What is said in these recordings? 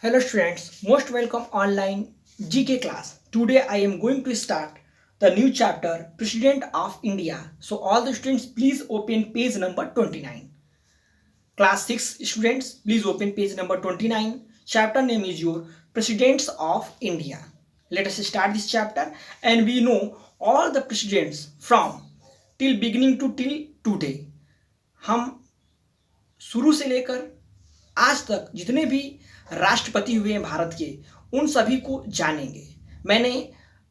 Hello students, most welcome online GK class. Today I am going to start the new chapter President of India. So all the students please open page number 29. Class 6 students please open page number 29. Chapter name is your Presidents of India. Let us start this chapter and we know all the presidents from till beginning to till today. हम शुरू से लेकर आज तक जितने भी राष्ट्रपति हुए हैं भारत के उन सभी को जानेंगे। मैंने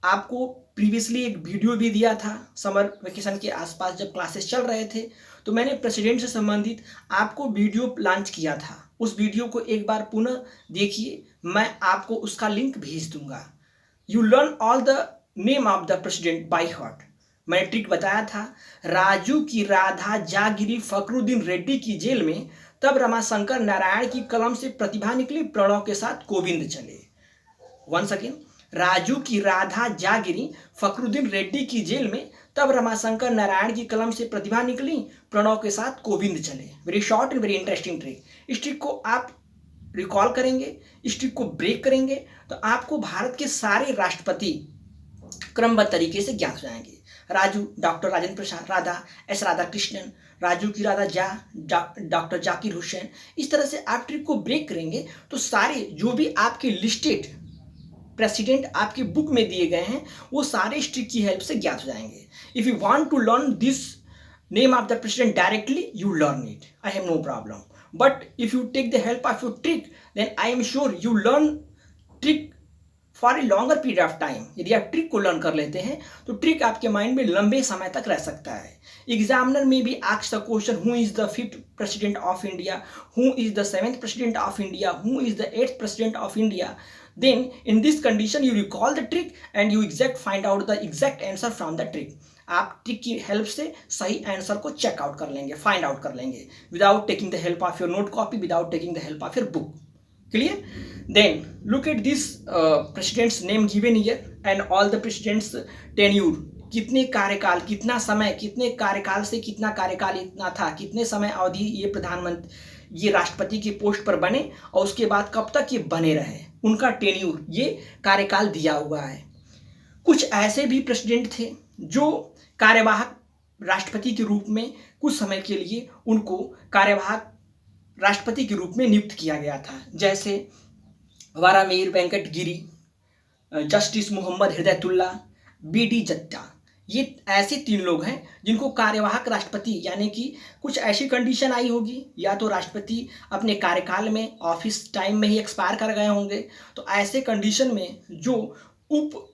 आपको प्रीवियसली एक वीडियो भी दिया था समर वेकेशन के आसपास जब क्लासेस चल रहे थे, तो मैंने प्रेसिडेंट से संबंधित आपको वीडियो लॉन्च किया था। उस वीडियो को एक बार पुनः देखिए, मैं आपको उसका लिंक भेज दूंगा। You learn all the name of the president by heart. मैंने ट्रिक बताया था, राजू की राधा जागिरी फखरुद्दीन रेड्डी की जेल में, तब रमाशंकर नारायण की कलम से प्रतिभा निकली, प्रणव के साथ कोविंद चले। वंस अगेन, राजू की राधा जागिरी फखरुद्दीन रेड्डी की जेल में, तब रमाशंकर नारायण की कलम से प्रतिभा निकली, प्रणव के साथ कोविंद चले। Very short and very interesting trick. इस ट्रिक को आप रिकॉल करेंगे, इस ट्रिक को ब्रेक करेंगे तो आपको भारत के सारे राष्ट्रपति क्रमबद्ध तरीके से ज्ञात हो जाएंगे। राजू डॉक्टर राजेंद्र प्रसाद, राधा एस राधाकृष्णन, राजू की राधा डॉक्टर जाकिर हुसैन। इस तरह से आप ट्रिक को ब्रेक करेंगे तो सारे जो भी आपके लिस्टेड प्रेसिडेंट आपकी बुक में दिए गए हैं वो सारे इस ट्रिक की हेल्प से ज्ञात हो जाएंगे। If you want to learn this name of the president directly, you learn it, I have no problem. But if you take the help of your trick, then I am sure you learn trick for a longer period of time. यदि आप trick को learn कर लेते हैं तो trick आपके mind में लंबे समय तक रह सकता है। एग्जामिनर में भी ask the question, who is the 5th president of India, who is the 7th president of India, who is the 8th president of India. Then in this condition you recall the trick and you find out the exact answer from the trick. आप trick की help से सही answer को checkout कर लेंगे, find out कर लेंगे, without taking the help of your note copy, without taking the help of your book. Clear? Then look at this president's name given here and all the president's tenure. कितने कार्यकाल, कितना समय, कितने कार्यकाल से कितना कार्यकाल इतना था, कितने समय अवधि ये प्रधानमंत्री ये राष्ट्रपति की पोस्ट पर बने और उसके बाद कब तक ये बने रहे, उनका टेन्यूर ये कार्यकाल दिया हुआ है। कुछ ऐसे भी प्रेसिडेंट थे जो कार्यवाहक राष्ट्रपति के रूप में कुछ समय के लिए उनको कार्यवाहक राष्ट्रपति के रूप में नियुक्त किया गया था, जैसे वारामीर वेंकट गिरी, जस्टिस मोहम्मद हिदायतुल्ला, बी.डी. जत्ता। ये ऐसे 3 लोग हैं जिनको कार्यवाहक राष्ट्रपति, यानी कि कुछ ऐसी कंडीशन आई होगी या तो राष्ट्रपति अपने कार्यकाल में ऑफिस टाइम में ही एक्सपायर कर गए होंगे, तो ऐसे कंडीशन में जो उप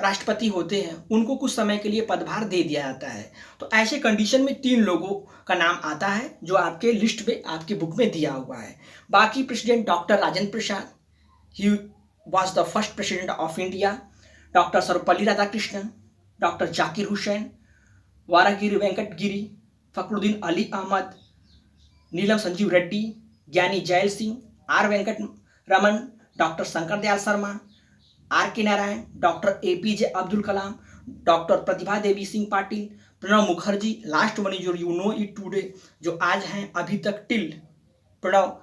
राष्ट्रपति होते हैं उनको कुछ समय के लिए पदभार दे दिया जाता है। तो ऐसे कंडीशन में 3 लोगों का नाम आता है जो आपके लिस्ट में आपकी बुक में दिया हुआ है। बाकी president doctor Rajendra Prasad, he was the first president of India, doctor Sarvepalli Radhakrishnan, doctor Zakir Hussain, Varahagiri Venkata Giri, Fakhruddin Ali Ahmed, Neelam Sanjiva Reddy, Giani Zail Singh, R Venkataraman, doctor Shankar Dayal Sharma, R के Narayan, doctor APJ Abdul Kalam, doctor Pratibha Devi Singh Patil, Pranab Mukherjee, last one is you know it today, जो आज हैं अभी तक टिल प्रणब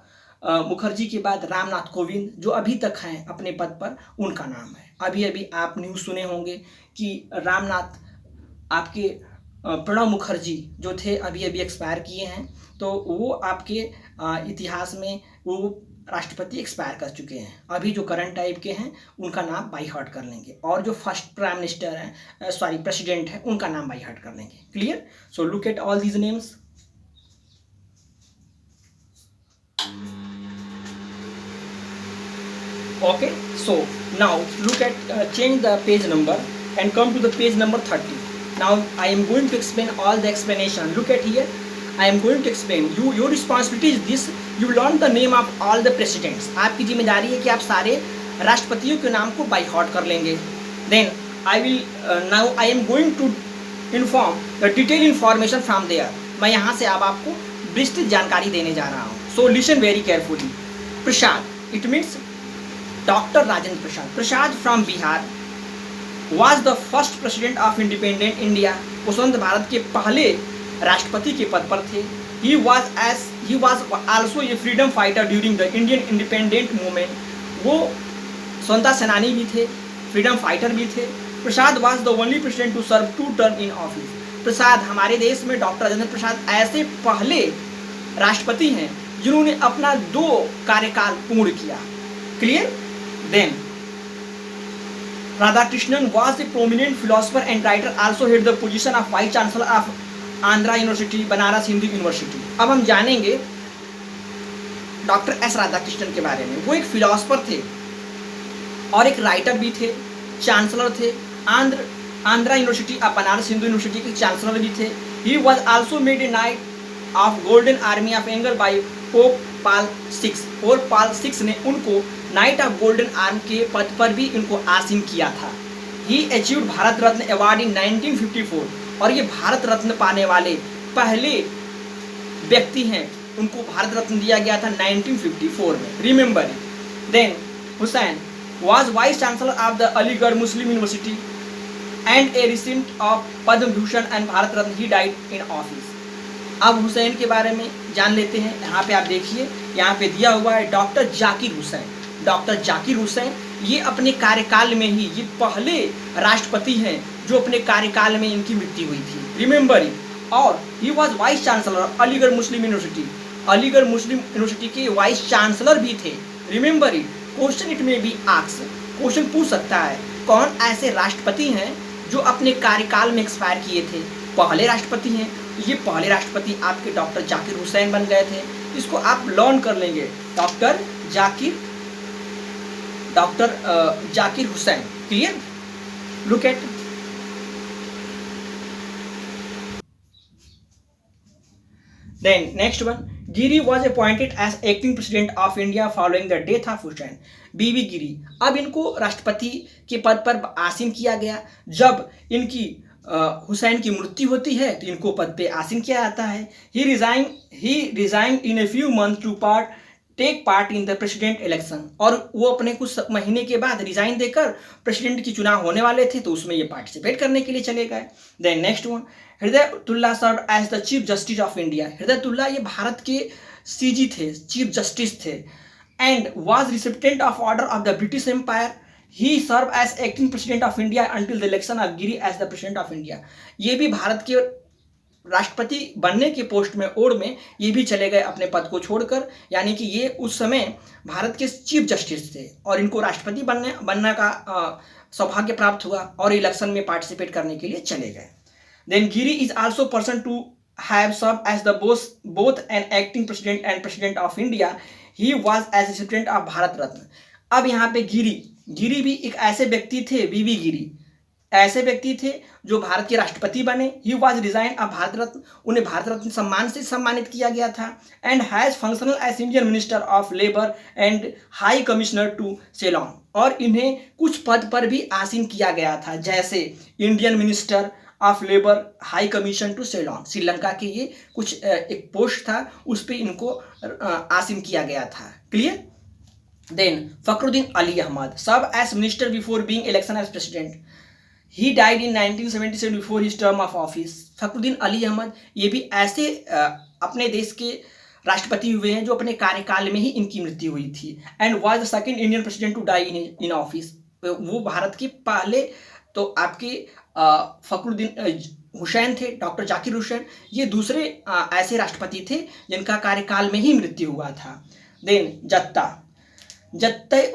मुखर्जी के बाद रामनाथ कोविंद जो अभी तक हैं अपने पद पर, उनका नाम है। अभी अभी आप न्यूज़ सुने होंगे कि रामनाथ आपके प्रणब मुखर्जी जो थे अभी अभी एक्सपायर किए हैं, तो वो आपके इतिहास में वो राष्ट्रपति एक्सपायर कर चुके हैं। अभी जो करंट टाइप के हैं उनका नाम बाई हार्ट कर लेंगे, और जो फर्स्ट प्राइम मिनिस्टर हैं प्रेसिडेंट है उनका नाम बाई हार्ट कर लेंगे। Clear? So look at all these names. Okay, so now look at change the page number and come to the page number 30. Now I am going to explain all the explanation. Look at here, I am going to explain you. Your responsibility is this: you learn the name of all the presidents. आपकी जिम्मेदारी है कि आप सारे राष्ट्रपतियों के नाम को बाई हार्ट कर लेंगे। Then I will now I am going to inform the detailed information from there. मैं यहाँ से अब आपको विस्तृत जानकारी देने जा रहा हूँ। So listen very carefully. Prasad, it means doctor Rajendra Prasad. Prasad from Bihar was the first president of independent India. वो स्वतंत्र भारत के पहले राष्ट्रपति के पद पर थे। He was also a freedom fighter during the Indian independent movement वो स्वतंत्रता सेनानी भी थे, फ्रीडम फाइटर भी थे। Prasad was the only president to serve 2 term in office. Prasad, हमारे देश में डॉक्टर राजेंद्र प्रसाद ऐसे पहले राष्ट्रपति हैं जिन्होंने अपना 2 कार्यकाल पूर्ण किया। Clear? Then Radhakrishnan was a prominent philosopher and writer, also held the position of Vice Chancellor of Andhra University, Banaras Hindu University। अब हम जानेंगे डॉक्टर एस राधाकृष्णन के बारे में। वो एक फिलोसफर थे और एक राइटर भी थे, चांसलर थे, Andhra university of Banaras Hindu university के चांसलर भी थे। He was also made a knight of golden army of angel by pope Paul 6, और पाल 6 ने उनको नाइट ऑफ गोल्डन आर्म के पद पर भी उनको आसीन किया था। He achieved Bharat Ratna award in 1954, और ये भारत रत्न पाने वाले पहले व्यक्ति हैं, उनको भारत रत्न दिया गया था 1954 में। Remember it. Then Hussain was vice chancellor of the Aligarh Muslim University and a recipient of Padma Bhushan and Bharat Ratna। He died in office। अब हुसैन के बारे में जान लेते हैं। यहाँ पे आप देखिए, यहाँ पे दिया हुआ है डॉक्टर जाकिर हुसैन। डॉक्टर जाकिर हुसैन ये अपने कार्यकाल में ही ये पहले राष्ट्रपति हैं जो अपने कार्यकाल में इनकी मृत्यु हुई थी। Remember it. और he was vice chancellor Aligarh Muslim university. Aligarh Muslim university के वाइस चांसलर भी थे। Remember it. क्वेश्चन इट में भी आस्क, क्वेश्चन पूछ सकता है कौन ऐसे राष्ट्रपति हैं जो अपने कार्यकाल में एक्सपायर किए थे? पहले राष्ट्रपति हैं, ये पहले राष्ट्रपति आपके डॉक्टर जाकिर हुसैन बन गए थे। इसको आप लर्न कर लेंगे, doctor Zakir Hussain. Clear? Look at then next one, Giri was appointed as acting president of India following the death of Hussain। बीबी गिरी, अब इनको राष्ट्रपति के पद पर आसीन किया गया। जब इनकी हुसैन की मृत्यु होती है तो इनको पद पे आसीन किया जाता है। He resign in a few month to take part in the president election, और वो अपने कुछ महीने के बाद रिजाइन देकर प्रेसिडेंट की चुनाव होने वाले थे तो उसमें ये पार्टिसिपेट करने के लिए चले गए। Then next one, Hidayatullah serve as the chief justice of India. Hidayatullah ये भारत के सीजी थे, चीफ जस्टिस थे, and was recipient of order of the British Empire. He serve as acting president of India until the election of Giri as the president of India. ये भी भारत के राष्ट्रपति बनने के पोस्ट में ओढ़ में ये भी चले गए अपने पद को छोड़कर, यानी कि ये उस समय भारत के चीफ जस्टिस थे और इनको राष्ट्रपति बनने का सौभाग्य प्राप्त हुआ और इलेक्शन में पार्टिसिपेट करने के लिए चले गए। Then Giri is also person to have serve as the both an acting president and president of India. He was as recipient of Bharat Ratna. अब यहाँ पे गिरी भी एक ऐसे व्यक्ति थे, बीबी गिरी ऐसे व्यक्ति थे जो भारत के राष्ट्रपति बने। He was resign of Bharat Ratna, उन्हें भारत रत्न सम्मान से सम्मानित किया गया था। And has functional as Indian minister of labour and high commissioner to Ceylon, और इन्हें कुछ पद पर भी आसीन किया गया था, जैसे Indian minister of labour, high commission to Ceylon. Sri Lanka के ये कुछ एक पोस्ट था, उस पर इनको आसीन किया गया था। Clear? Then Fakhruddin Ali Ahmed serve as minister before being election as president. He died in 1977 before his term of office. Fakhruddin Ali Ahmed ये भी ऐसे अपने देश के राष्ट्रपति हुए हैं जो अपने कार्यकाल में ही इनकी मृत्यु हुई थी। And was the second Indian president to die in office. वो भारत के पहले तो आपके फखरुद्दीन हुसैन थे, डॉक्टर जाकिर हुसैन, ये दूसरे ऐसे राष्ट्रपति थे जिनका कार्यकाल में ही मृत्यु हुआ था। Then Jatti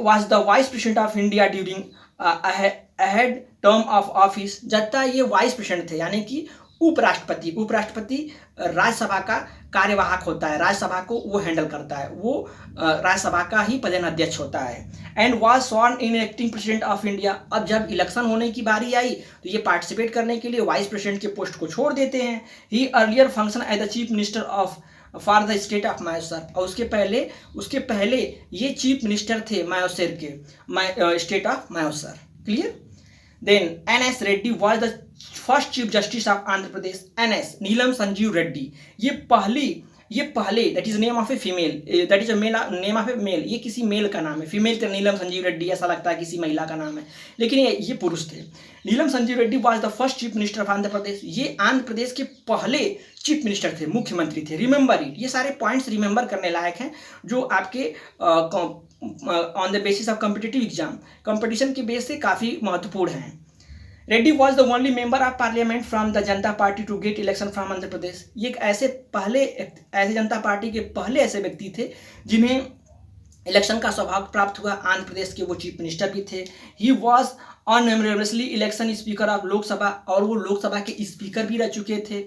was the vice president of India during ahead term of office. Jatti ये वाइस प्रेसिडेंट थे, यानी कि उपराष्ट्रपति राज्यसभा का कार्यवाहक होता है, राज्यसभा को वो हैंडल करता है, वो राज्यसभा का ही प्रधान अध्यक्ष होता है। And was sworn in acting president of India. अब जब इलेक्शन होने की बारी आई तो ये पार्टिसिपेट करने के लिए वाइस प्रेसिडेंट के पोस्ट को छोड़ देते हैं। He earlier function as the chief minister of for the state of Mysore, और उसके पहले ये चीफ मिनिस्टर थे मायोसर के, state of Mysore. Clear? Then NS Reddy was the first chief justice of Andhra Pradesh. NS Neelam Sanjiva Reddy ये पहली ये पहले, that is name of a female, that is name of a male, ये किसी मेल का नाम है। फीमेल तो नीलम संजीव रेड्डी, ऐसा लगता है किसी महिला का नाम है, लेकिन ये पुरुष थे। Neelam Sanjiva Reddy was the first chief minister of Andhra Pradesh. ये आंध्र प्रदेश के पहले चीफ मिनिस्टर थे, मुख्यमंत्री थे। रिमेंबर इट, ये सारे पॉइंट्स रिमेंबर करने लायक हैं जो आपके on the basis of competitive exam, competition के बेस से काफ़ी महत्वपूर्ण हैं। Reddy was the only member of parliament from the Janata Party to get election from Andhra Pradesh. ये एक ऐसे जनता पार्टी के पहले ऐसे व्यक्ति थे जिन्हें इलेक्शन का सौभाग्य प्राप्त हुआ। आंध्र प्रदेश के वो चीफ मिनिस्टर भी थे। He was unanimously election speaker of Lok Sabha, और वो लोकसभा के स्पीकर भी रह चुके थे।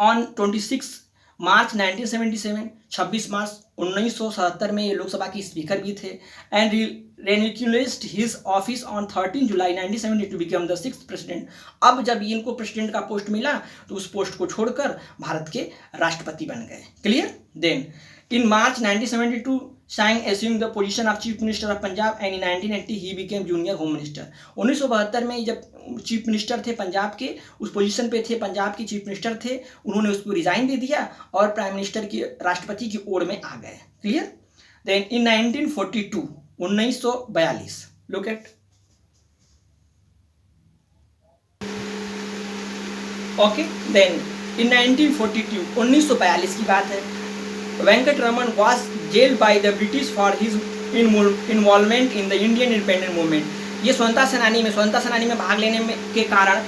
ऑन 26 मार्च 1977, 26 मार्च 1977 में ये लोकसभा के स्पीकर भी थे। And relinquished his office on 13 July 1970 to become the 6th president. अब जब इनको प्रेसिडेंट का पोस्ट मिला तो उस पोस्ट को छोड़कर भारत के राष्ट्रपति बन गए। क्लियर? Then in March 1972 Singh assumed the position of Chief Minister of Punjab and in 1980 he became Junior Home Minister। 1972 में जब चीफ मिनिस्टर थे पंजाब के, उस पोजीशन पे थे, पंजाब के चीफ मिनिस्टर थे, उन्होंने उसको रिजाइन दे दिया और प्राइम मिनिस्टर की, राष्ट्रपति की ओर में आ गए। क्लियर? Then in 1942, 1942, look at, okay. Then in 1942, 1942 की बात है, Venkataraman was jailed by the British for his involvement in the Indian independence movement। ये स्वतंत्रता सेनानी में भाग लेने के कारण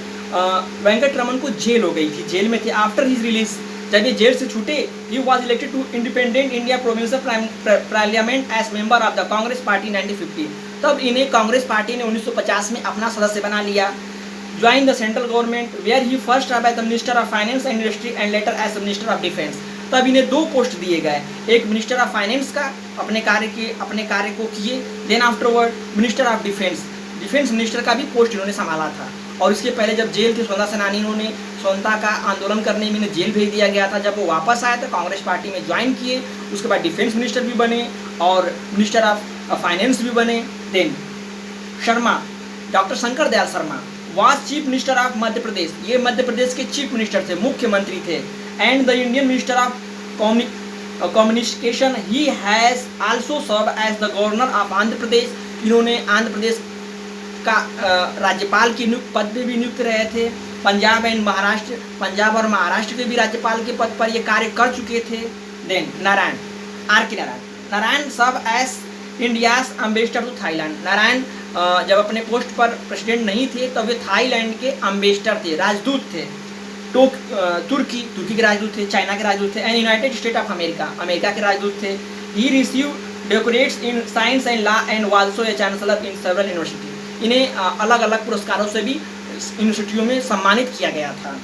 वेंकटरमन को जेल हो गई थी, जेल में थे। आफ्टर हिज रिलीज, जब ये जेल से छूटे, he was elected to independent India provincial parliament as member of the Congress party 1950। तब इन्हें कांग्रेस पार्टी ने 1950 में अपना सदस्य बना लिया। Join the central government where he first serve as the minister of finance and industry and later as the minister of defence. तब इन्हें 2 पोस्ट दिए गए, एक मिनिस्टर ऑफ फाइनेंस का अपने कार्य को किए, then afterward minister of defence minister का भी पोस्ट इन्होंने संभाला था। और इसके पहले जब जेल थे स्वतंत्रता सेनानी, इन्होंने स्वतंत्रता का आंदोलन करने में इन्हें जेल भेज दिया गया था। जब वो वापस आए तो कांग्रेस पार्टी में ज्वाइन किए, उसके बाद डिफेंस मिनिस्टर भी बने और मिनिस्टर ऑफ फाइनेंस भी बने। Then Sharma, doctor Shankar Dayal Sharma was chief minister of Madhya Pradesh. ये मध्य प्रदेश के चीफ मिनिस्टर थे, मुख्यमंत्री थे। And the Indian minister of communication, he has also serve as the governor of Andhra Pradesh. इन्होंने आंध्र प्रदेश का राज्यपाल की पद पे भी नियुक्त रहे थे। पंजाब और महाराष्ट्र के भी राज्यपाल के पद पर ये कार्य कर चुके थे। देन नारायण, आर के Narayan serve as India's ambassador to Thailand. Narayan जब अपने पोस्ट पर प्रेसिडेंट नहीं थे तब वे थाईलैंड के एम्बेसडर थे, राजदूत थे। तुर्की के राजदूत थे, चाइना के राजदूत थे। And United State of America के राजदूत थे। He receive doctorates in science and law and also a chancellor in several university. इन्हें अलग अलग पुरस्कारों से भी यूनिवर्सिटियों में सम्मानित किया गया था।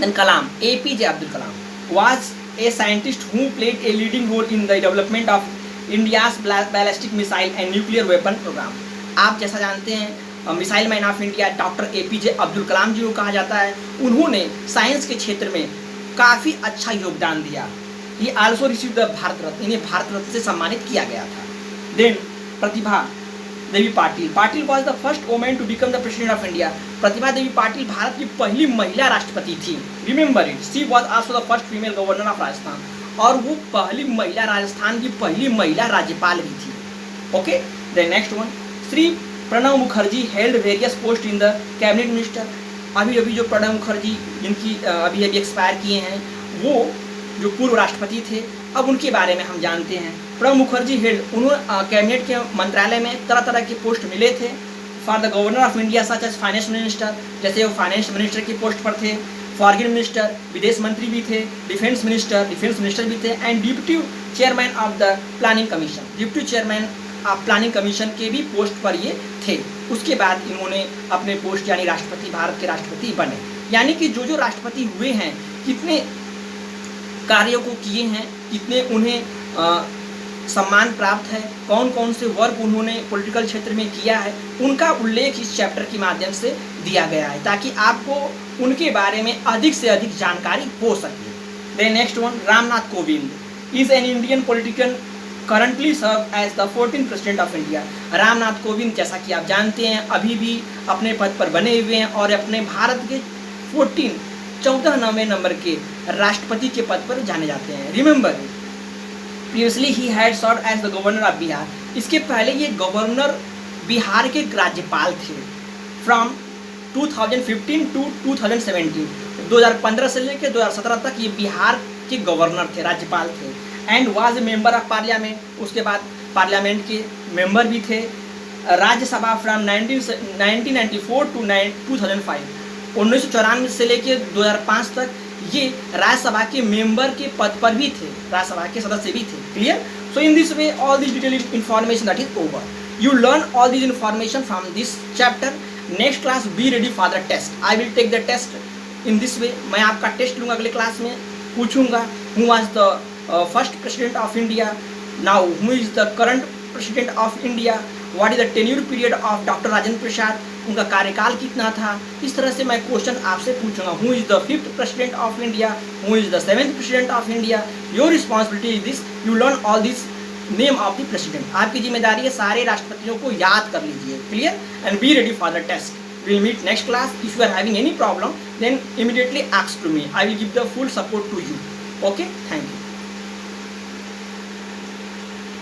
Then Kalam, APJ Abdul Kalam was a scientist who played a leading role in the development of India's ballistic missile and nuclear weapon program. आप जैसा जानते हैं missile man of India doctor APJ Abdul Kalam ji को कहा जाता है। उन्होंने साइंस के क्षेत्र में काफ़ी अच्छा योगदान दिया। ये also receive the Bharat Ratna, इन्हें भारत रत्न से सम्मानित किया गया था। Then Pratibha Devi Patil was the first women to become the president of India. Pratibha Devi Patil Bharat की पहली महिला राष्ट्रपति थी। Remember it, she was also the first female governor of Rajasthan, और वो पहली महिला, राजस्थान की पहली महिला राज्यपाल भी थी। Okay, then next one, Shri Pranab Mukherjee held various post in the cabinet minister. अभी जो प्रणब मुखर्जी जिनकी अभी एक्सपायर किए हैं, वो जो पूर्व राष्ट्रपति थे, अब उनके बारे में हम जानते हैं। प्रणब मुखर्जी हेल्ड, उन्होंने कैबिनेट के मंत्रालय में तरह तरह के पोस्ट मिले थे for the governor of India, such as finance minister, जैसे वो फाइनेंस मिनिस्टर की पोस्ट पर थे। फॉरेन मिनिस्टर, विदेश मंत्री भी थे। डिफेंस मिनिस्टर भी थे। And deputy chairman of the planning commission, deputy chairman of planning commission के भी पोस्ट पर ये थे। उसके बाद इन्होंने अपने पोस्ट यानी राष्ट्रपति, भारत के राष्ट्रपति बने। यानी कि जो राष्ट्रपति हुए हैं, कितने कार्यों को किए हैं, कितने उन्हें सम्मान प्राप्त है, कौन कौन से वर्क उन्होंने पॉलिटिकल क्षेत्र में किया है, उनका उल्लेख इस चैप्टर के माध्यम से दिया गया है, ताकि आपको उनके बारे में अधिक से अधिक जानकारी हो सके। Then next one, Ramnath Kovind is an Indian politician currently serve as the 14th president of India. Ramnath Kovind, जैसा कि आप जानते हैं, अभी भी अपने पद पर बने हुए हैं और अपने भारत के 14 नंबर के राष्ट्रपति के पद पर जाने जाते हैं। Remember, previously he had serve as the governor of Bihar. इसके पहले ये गवर्नर बिहार के राज्यपाल थे फ्रॉम 2015 टू 2017। 2015 से लेकर 2017 तक ये बिहार के गवर्नर थे, राज्यपाल थे। And was a member of parliament, उसके बाद पार्लियामेंट के मेंबर भी थे। राज्यसभा फ्रॉम 1994 टू 2005, 1994 से लेकर 2005 तक ये राज्यसभा के मेंबर के पद पर भी थे, राज्यसभा के सदस्य भी थे। Clear? So in this way all this detail information that is over. You learn all these information from this chapter. Next class be ready for the test. I will take the test in this way. मैं आपका test लूँगा अगले class में, पूछूंगा who was the first president of India, now who is the current president of India, what is the tenure period of Dr. Rajendra Prasad, उनका कार्यकाल कितना था। इस तरह से मैं क्वेश्चन आपसे पूछूंगा। who is the 5th president of India, who is the 7th president of India. Your responsibility is this. You learn all this name of the president. आपकी जिम्मेदारी है सारे राष्ट्रपतियों को याद कर लीजिए। Clear? And be ready for the test. Will meet next class. If you are having any problem then immediately ask to me, I will give the full support to you. Okay, thank you.